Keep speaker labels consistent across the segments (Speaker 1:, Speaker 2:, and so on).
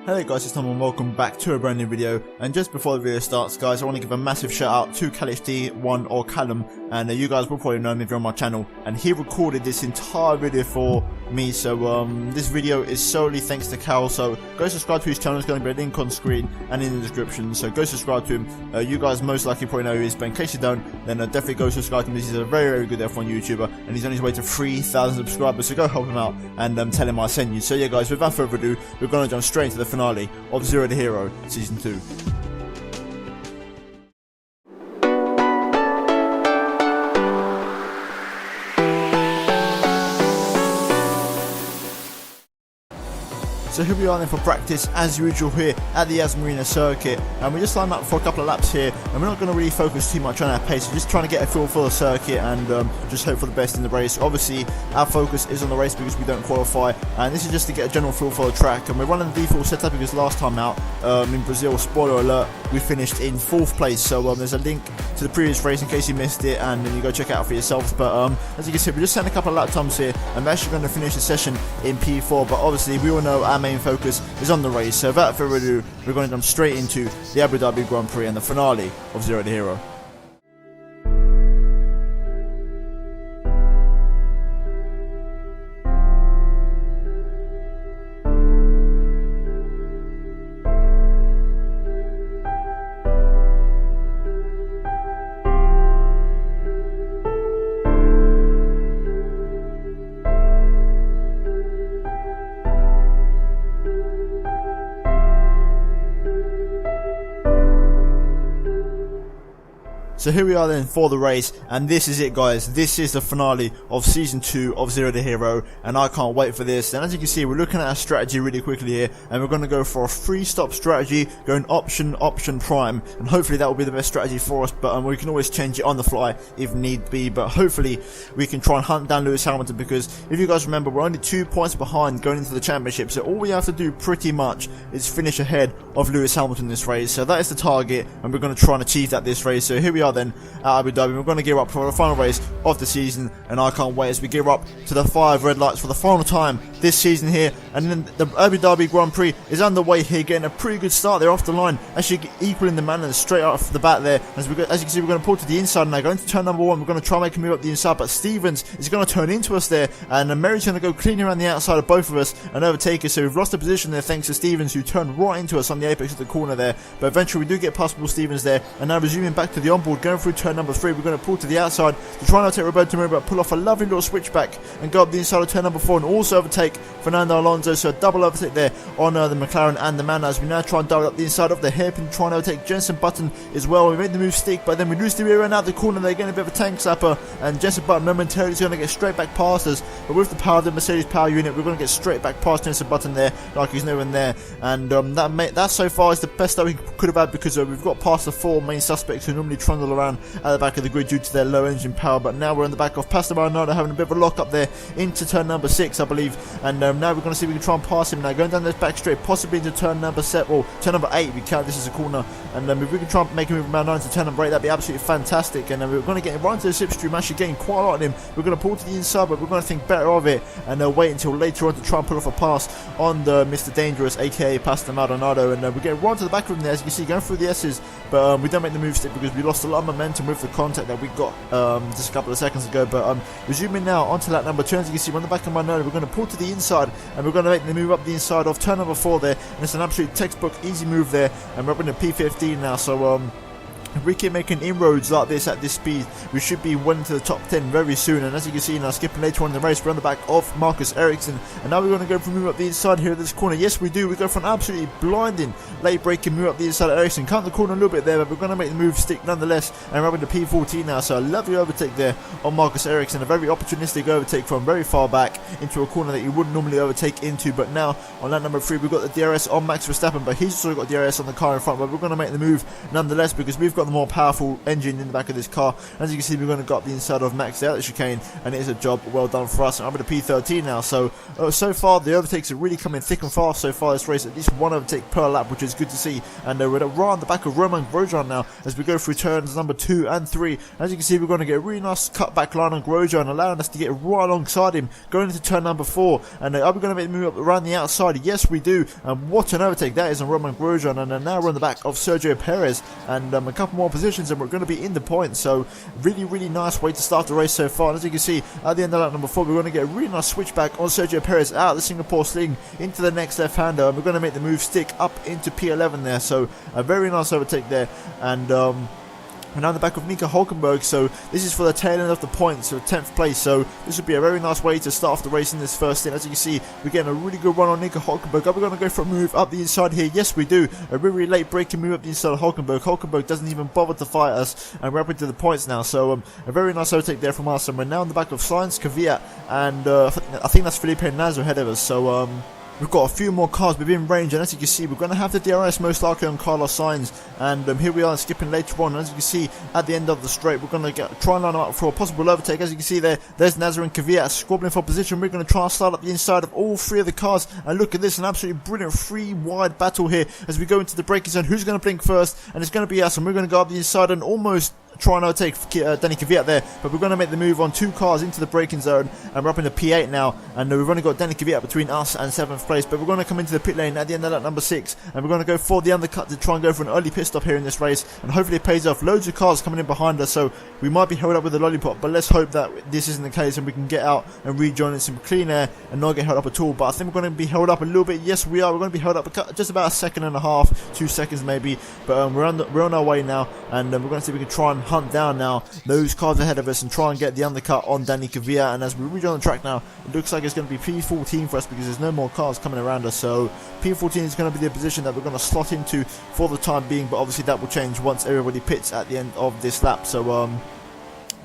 Speaker 1: Hello guys, it's Tom and welcome back to a brand new video. And just before the video starts guys, I want to give a massive shout out to CalHD1 or Callum, and you guys will probably know him if you're on my channel, and he recorded this entire video for me, so this video is solely thanks to Cal. So go subscribe to his channel, there's going to be a link on screen and in the description, so go subscribe to him. You guys most likely probably know who he is, but in case you don't, then definitely go subscribe to him. This is a very good F1 YouTuber, and he's on his way to 3,000 subscribers, so go help him out and tell him I sent you. So yeah guys, without further ado, we're going to jump straight into the finale of Zero2Hero Season 2. So here we are then for practice as usual here at the Marina circuit, and we just lined up for a couple of laps here, and we're not going to really focus too much on our pace. We're just trying to get a feel for the circuit and just hope for the best in the race. Obviously our focus is on the race because we don't qualify, and this is just to get a general feel for the track. And we're running the default setup because last time out in Brazil, spoiler alert, we finished in 4th place. So there's a link to the previous race in case you missed it, and then you go check it out for yourselves. But as you can see, we're just setting a couple of lap times here, and we're actually going to finish the session in P4. But obviously we all know our main focus is on the race, so without further ado, we're going to jump straight into the Abu Dhabi Grand Prix and the finale of Zero2Hero. So here we are then for the race, and this is it guys, this is the finale of Season 2 of Zero2Hero, and I can't wait for this. And as you can see, we're looking at our strategy really quickly here, and we're going to go for a 3-stop strategy, going option prime, and hopefully that will be the best strategy for us, but we can always change it on the fly if need be. But hopefully we can try and hunt down Lewis Hamilton, because if you guys remember, we're only 2 points behind going into the championship, so all we have to do pretty much is finish ahead of Lewis Hamilton this race. So that is the target, and we're going to try and achieve that this race. So here we are then at Abu Dhabi. We're going to gear up for the final race of the season, and I can't wait as we gear up to the 5 red lights for the final time this season here. And then the Abu Dhabi Grand Prix is underway here, getting a pretty good start there off the line, actually equaling the man straight off the bat there. As you can see, we're going to pull to the inside now, going to turn number 1. We're going to try and make a move up the inside, but Stevens is going to turn into us there, and Mary's going to go clean around the outside of both of us and overtake us. So we've lost the position there thanks to Stevens, who turned right into us on the apex of the corner there, but eventually we do get past Will Stevens there. And now resuming back to the onboard, going through turn number 3, we're going to pull to the outside to try and overtake Roberto Murray, but pull off a lovely little switchback and go up the inside of turn number 4 and also overtake Fernando Alonso. So a double overtake there on the McLaren and the Manor, as we now try and double up the inside of the hairpin, trying to overtake Jenson Button as well. We made the move stick, but then we lose the rear end out the corner. They're getting a bit of a tank slapper, and Jenson Button momentarily is going to get straight back past us, but with the power of the Mercedes power unit, we're going to get straight back past Jenson Button there like he's nowhere there. And that so far is the best that we could have had, because we've got past the 4 main suspects who normally trundle around at the back of the grid due to their low engine power. But now we're in the back of Pastor Maranado, having a bit of a lock up there into turn number 6 I believe, and now we're going to see if we can try and pass him now, going down this back straight, possibly into turn number 7, or turn number 8 we count this as a corner. And if we can try and make a move from around 9 to turn number 8, that'd be absolutely fantastic. And we're going to get right into the slipstream, actually getting quite a lot of him. We're going to pull to the inside, but we're going to think better of it and wait until later on to try and pull off a pass on the Mr. Dangerous, aka Pastor Maldonado. And we're getting right to the back of him there, as you can see, going through the S's, but we don't make the move stick because we lost a lot of momentum with the contact that we got just a couple of seconds ago. But resuming now onto lap number 2, as you can see on the back of my nose, we're going to pull to the inside, and we're going to make the move up the inside of turn number 4 there, and it's an absolute textbook easy move there, and we're up in the P15 now. So if we keep making inroads like this at this speed, we should be well into the top 10 very soon. And as you can see now, skipping later on in the race, we're on the back of Marcus Ericsson, and now we're going to go for a move up the inside here at this corner. Yes, we do. We go for an absolutely blinding late breaking move up the inside of Ericsson. Count the corner a little bit there, but we're going to make the move stick nonetheless, and we're up in the P14 now. So a lovely overtake there on Marcus Ericsson, a very opportunistic overtake from very far back into a corner that you wouldn't normally overtake into. But now on lap number 3, we've got the DRS on Max Verstappen, but he's also got DRS on the car in front, but we're going to make the move nonetheless because we've got the more powerful engine in the back of this car. As you can see, we're going to go up the inside of Max there at the chicane, and it is a job well done for us. And I'm at the P13 now, so far the overtakes are really coming thick and fast so far this race, at least one overtake per lap, which is good to see. And we're right on the back of Roman Grosjean now as we go through turns number 2 and 3. As you can see, we're going to get a really nice cutback line on Grosjean, allowing us to get right alongside him going into turn number 4. And are we going to make the move up around the outside? Yes, we do. And what an overtake that is on Roman Grosjean. And now we're on the back of Sergio Perez, and a couple more positions and we're going to be in the points. So really nice way to start the race so far. And as you can see, at the end of lap number 4, we're going to get a really nice switchback on Sergio Perez out of the Singapore sling into the next left-hander, and we're going to make the move stick up into P11 there. So a very nice overtake there. And we're now in the back of Nico Hulkenberg, so this is for the tail end of the points, so 10th place. So this would be a very nice way to start off the race in this first stint. As you can see, we're getting a really good run on Nico Hulkenberg. Are we going to go for a move up the inside here? Yes, we do. A really late braking move up the inside of Hulkenberg. Hulkenberg doesn't even bother to fight us, and we're up into the points now. So a very nice overtake there from us, and we're now in the back of Sainz, Kvyat, and I think that's Felipe Nasr ahead of us. So we've got a few more cars within range, and as you can see, we're going to have the DRS most likely on Carlos Sainz, and here we are skipping later on. And as you can see, at the end of the straight, we're going to try and line up for a possible overtake. As you can see there's Nasr and Kvyat squabbling for position. We're going to try and start up the inside of all 3 of the cars, and look at this, an absolutely brilliant 3-wide battle here as we go into the braking zone. Who's going to blink first? And it's going to be us, and we're going to go up the inside and almost try and overtake Danny Kvyat there, but we're going to make the move on 2 cars into the braking zone, and we're up in the P8 now, and we've only got Danny Kvyat between us and 7th place. But we're going to come into the pit lane at the end of lap number 6, and we're going to go for the undercut to try and go for an early pit stop here in this race, and hopefully it pays off. Loads of cars coming in behind us, so we might be held up with a lollipop, but let's hope that this isn't the case and we can get out and rejoin in some clean air and not get held up at all. But I think we're going to be held up a little bit. Yes, we are. We're going to be held up just about a second and a half, 2 seconds maybe, but we're on our way now, and we're going to see if we can try and hunt down now those cars ahead of us and try and get the undercut on Danny Kvyat. And as we rejoin the track now, it looks like it's going to be P14 for us because there's no more cars coming around us. So P14 is going to be the position that we're going to slot into for the time being, but obviously that will change once everybody pits at the end of this lap. So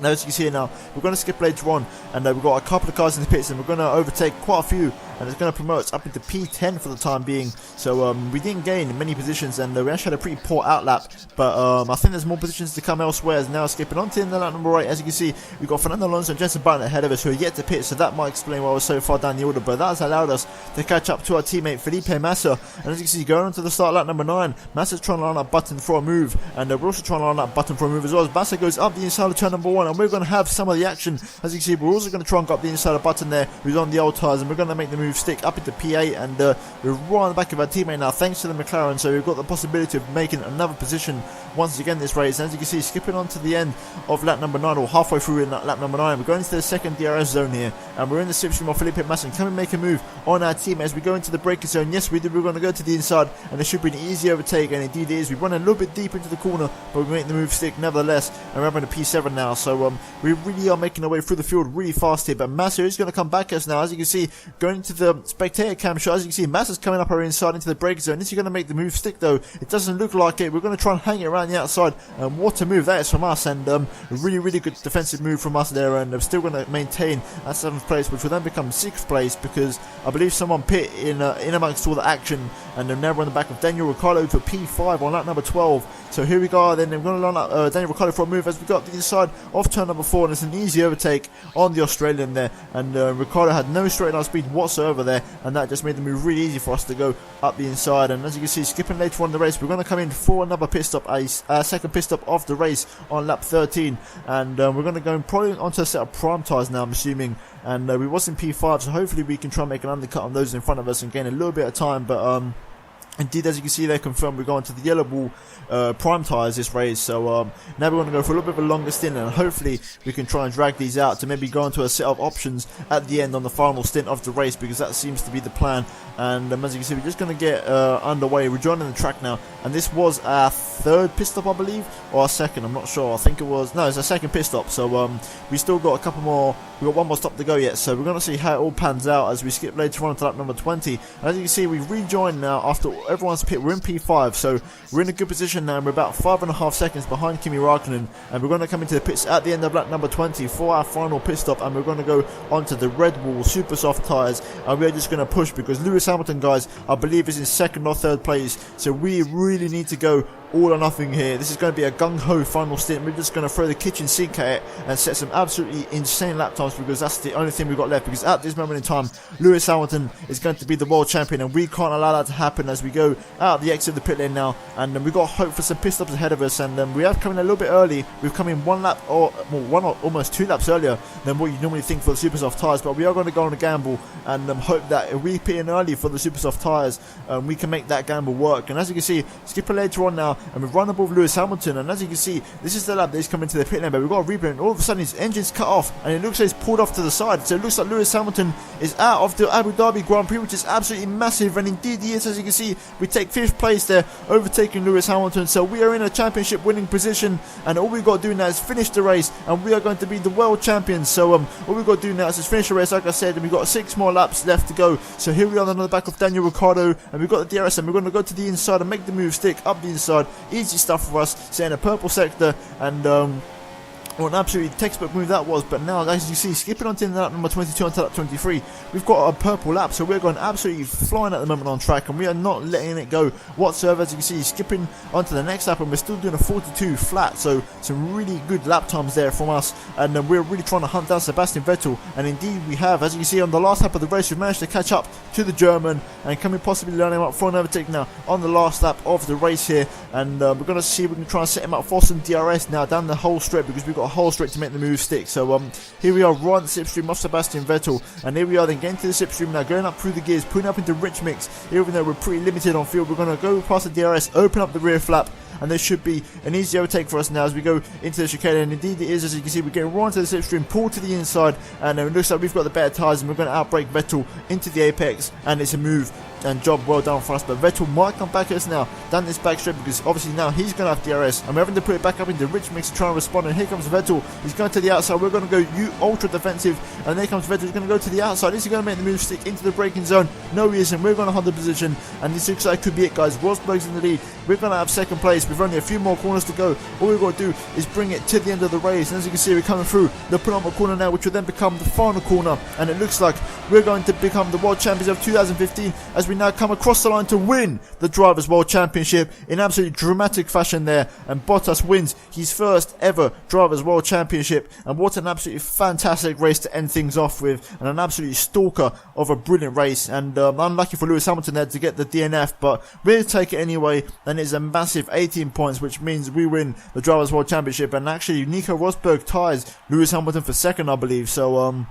Speaker 1: now as you can see now, we're going to skip later on, and we've got a couple of cars in the pits, and we're going to overtake quite a few, and it's going to promote us up into P10 for the time being. So we didn't gain many positions, and we actually had a pretty poor outlap, but I think there's more positions to come elsewhere. As now skipping on to the lap number 8, as you can see, we've got Fernando Alonso and Jenson Button ahead of us who are yet to pit, so that might explain why we're so far down the order, but that has allowed us to catch up to our teammate Felipe Massa. And as you can see, going on to the start lap number 9, Massa's trying to line up Button for a move, and we're also trying to line up Button for a move as well, as Massa goes up the inside of turn number 1, and we're going to have some of the action. As you can see, we're also going to try and go up the inside of Button there, who's on the old tyres, and we're going to make the move stick up into P8, and we're right on the back of our teammate now thanks to the McLaren, so we've got the possibility of making another position once again this race. And as you can see, skipping on to the end of lap number 9, or halfway through in lap number 9, we're going into the second DRS zone here, and we're in the slipstream of Felipe Massa. Can we make a move on our team as we go into the braking zone? Yes, we do. We're going to go to the inside, and it should be an easy overtake, and indeed it is. We run a little bit deep into the corner, but we make the move stick nevertheless, and we're up in a P7 now. So we really are making our way through the field really fast here, but Massa is going to come back at us now. As you can see, going into the spectator cam shot, as you can see, Massa's coming up our inside into the braking zone. Is he going to make the move stick though? It doesn't look like it. We're going to try and hang it around the outside, and what a move that is from us, and a really good defensive move from us there, and I'm still going to maintain at 7th place, which will then become 6th place because I believe someone pit in amongst all the action, and now we're on the back of Daniel Ricciardo for P5 on lap number 12. So here we go, then we're going to line up Daniel Ricciardo for a move as we got the inside of turn number 4, and it's an easy overtake on the Australian there, and Ricciardo had no straight line speed whatsoever there, and that just made the move really easy for us to go up the inside. And as you can see, skipping later on in the race, we're going to come in for another pit stop, a second pit stop of the race on lap 13, and we're going to go probably onto a set of prime tyres now, I'm assuming, and we was in P5, so hopefully we can try and make an undercut on those in front of us and gain a little bit of time, but indeed, as you can see, they confirmed we're going to the yellow ball prime tyres this race. So now we're going to go for a little bit of a longer stint, and hopefully we can try and drag these out to maybe go into a set of options at the end on the final stint of the race, because that seems to be the plan. And as you can see, we're just going to get underway. We're joining the track now, and this was our 3rd pit stop, I believe, or our 2nd, I'm not sure. I think it was, no, it's our 2nd pit stop. So we still got a couple more, we've got one more stop to go yet, so we're going to see how it all pans out as we skip later on to lap number 20. And as you can see, we've rejoined now after everyone's pit. We're in P5, so we're in a good position now, and we're about 5.5 seconds behind Kimi Raikkonen, and we're going to come into the pits at the end of lap number 20 for our final pit stop, and we're going to go onto the Red Bull super soft tyres, and we're just going to push because Lewis Hamilton, guys, I believe is in 2nd or 3rd place, so we really need to go all or nothing here. This is going to be a gung-ho final stint. We're just going to throw the kitchen sink at it and set some absolutely insane lap times, because that's the only thing we've got left. Because at this moment in time, Lewis Hamilton is going to be the world champion, and we can't allow that to happen as we go out the exit of the pit lane now. And we've got hope for some pit stops ahead of us, and we have come in a little bit early. We've come in one lap, or almost 2 laps earlier than what you normally think for the super soft tyres. But we are going to go on a gamble and hope that if we pit in early for the super soft tyres, we can make that gamble work. And as you can see, skipper later on now, and we've run above Lewis Hamilton. And as you can see, this is the lap that he's coming to the pit lane, but we've got a replay, and all of a sudden his engine's cut off, and it looks like he's pulled off to the side. So it looks like Lewis Hamilton is out of the Abu Dhabi Grand Prix, which is absolutely massive. And indeed he is. As you can see, we take 5th place there, overtaking Lewis Hamilton. So we are in a championship winning position, and all we've got to do now is finish the race, and we are going to be the world champions. So all we've got to do now is just finish the race, like I said, and we've got 6 more laps left to go. So here we are on the back of Daniel Ricciardo, and we've got the DRS, and we're going to go to the inside and make the move stick up the inside. Easy stuff for us, setting a purple sector, and what an absolutely textbook move that was. But now, as you see, skipping onto lap number 22 onto lap 23, we've got a purple lap, so we're going absolutely flying at the moment on track, and we are not letting it go whatsoever. As you can see, skipping onto the next lap, and we're still doing a 42 flat, so some really good lap times there from us, and we're really trying to hunt down Sebastian Vettel, and indeed we have. As you can see, on the last lap of the race, we've managed to catch up to the German, and can we possibly line him up for an overtake now on the last lap of the race here. And we're going to see if we can try and set him up for some DRS now down the whole straight, because we've got a whole straight to make the move stick. So here we are, right on the slipstream of Sebastian Vettel, and here we are then getting to the slipstream now, going up through the gears, putting up into rich mix. Even though we're pretty limited on field, we're going to go past the DRS, open up the rear flap, and there should be an easy overtake for us now as we go into the chicane. And indeed it is. As you can see, we're getting right into the slipstream, pull to the inside, and it looks like we've got the better tyres, and we're going to outbrake Vettel into the apex, and it's a move and job well done for us. But Vettel might come back at us now down this back straight, because obviously now he's going to have DRS, and we're having to put it back up into rich mix to try and respond. And here comes Vettel, he's going to the outside. We're going to go ultra defensive, and there comes Vettel, he's going to go to the outside. Is he going to make the move stick into the braking zone? No, he isn't. We're going to hold the position, and this looks like it could be it, guys. Rosberg's in the lead, we're going to have 2nd place. We've only a few more corners to go. All we've got to do is bring it to the end of the race, and as you can see, we're coming through the penultimate corner now, which will then become the final corner, and it looks like we're going to become the world champions of 2015 as we now come across the line to win the Drivers' World Championship in absolutely dramatic fashion there. And Bottas wins his 1st ever Drivers' World Championship, and what an absolutely fantastic race to end things off with, and an absolutely stalker of a brilliant race. And unlucky for Lewis Hamilton there to get the DNF, but we'll take it anyway, and it's a massive 18 points, which means we win the Drivers' World Championship. And actually Nico Rosberg ties Lewis Hamilton for 2nd, I believe. So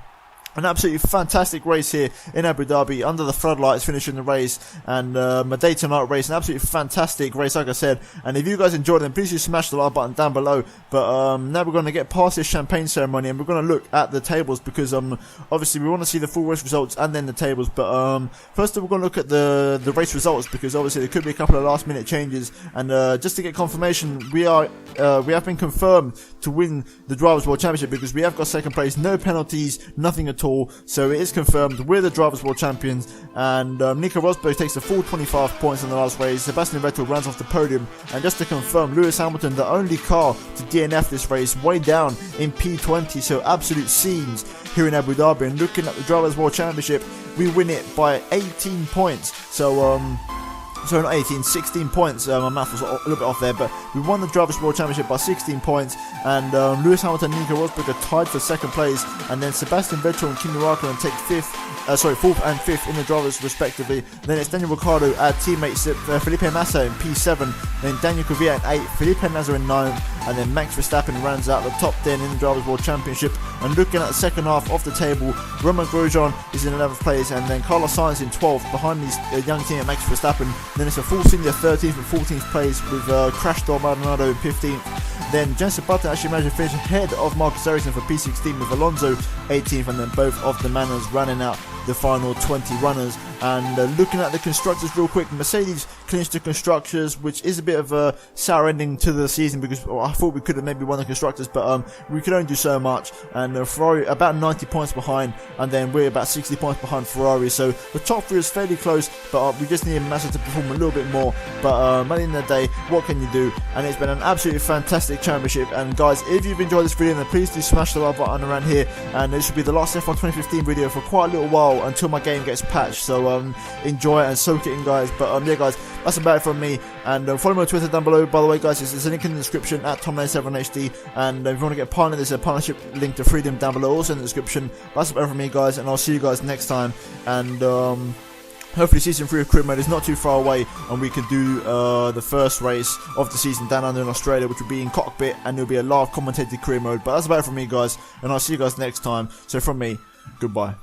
Speaker 1: an absolutely fantastic race here in Abu Dhabi, under the floodlights, finishing the race, and a day to night race, an absolutely fantastic race, like I said. And if you guys enjoyed it, please do smash the like button down below. But now we're going to get past this champagne ceremony, and we're going to look at the tables, because obviously we want to see the full race results and then the tables. But first of all, we're going to look at the race results, because obviously there could be a couple of last minute changes, and just to get confirmation, we have been confirmed to win the Drivers' World Championship, because we have got 2nd place, no penalties, nothing at all. So it is confirmed we're the Drivers' World Champions, and Nico Rosberg takes the full 25 points in the last race. Sebastian Vettel runs off the podium, and just to confirm, Lewis Hamilton, the only car to DNF this race, way down in P20. So absolute scenes here in Abu Dhabi. And looking at the Drivers' World Championship, we win it by 18 points. So sorry, not 18, 16 points. My math was a little bit off there, but we won the Drivers' World Championship by 16 points, and Lewis Hamilton and Nico Rosberg are tied for 2nd place, and then Sebastian Vettel and Kimi Raikkonen take 4th and 5th in the drivers respectively. Then it's Daniel Ricciardo, our teammates, Felipe Massa in P7, then Daniel Kvyat in 8th, Felipe Nasr in 9th, and then Max Verstappen rounds out the top 10 in the Drivers' World Championship. And looking at the second half of the table, Romain Grosjean is in 11th place, and then Carlos Sainz in 12th behind his young team Max Verstappen. Then it's a full senior 13th and 14th place with Crash Door Maldonado in 15th. Then Jenson Button actually managed to finish ahead of Marcus Ericsson for P16 with Alonso 18th, and then both of the Manners running out the final 20 runners. And looking at the constructors real quick, Mercedes clinched the constructors, which is a bit of a sour ending to the season, because I thought we could have maybe won the constructors, but we could only do so much. And Ferrari about 90 points behind, and then we're about 60 points behind Ferrari. So the top three is fairly close, but we just need Massa to perform a little bit more. But at the end of the day, what can you do? And it's been an absolutely fantastic championship. And guys, if you've enjoyed this video, then please do smash the like button around here. And this should be the last F1 2015 video for quite a little while until my game gets patched. So So enjoy it and soak it in, guys. But yeah, guys, that's about it from me. And follow me on Twitter down below. By the way, guys, there's a link in the description at Tom97HD. And if you want to get a partner, there's a partnership link to Freedom down below, also in the description. That's about it from me, guys, and I'll see you guys next time. And hopefully season 3 of career mode is not too far away, and we can do the first race of the season down under in Australia, which will be in cockpit, and it'll be a live commentated career mode. But that's about it from me, guys, and I'll see you guys next time. So from me, goodbye.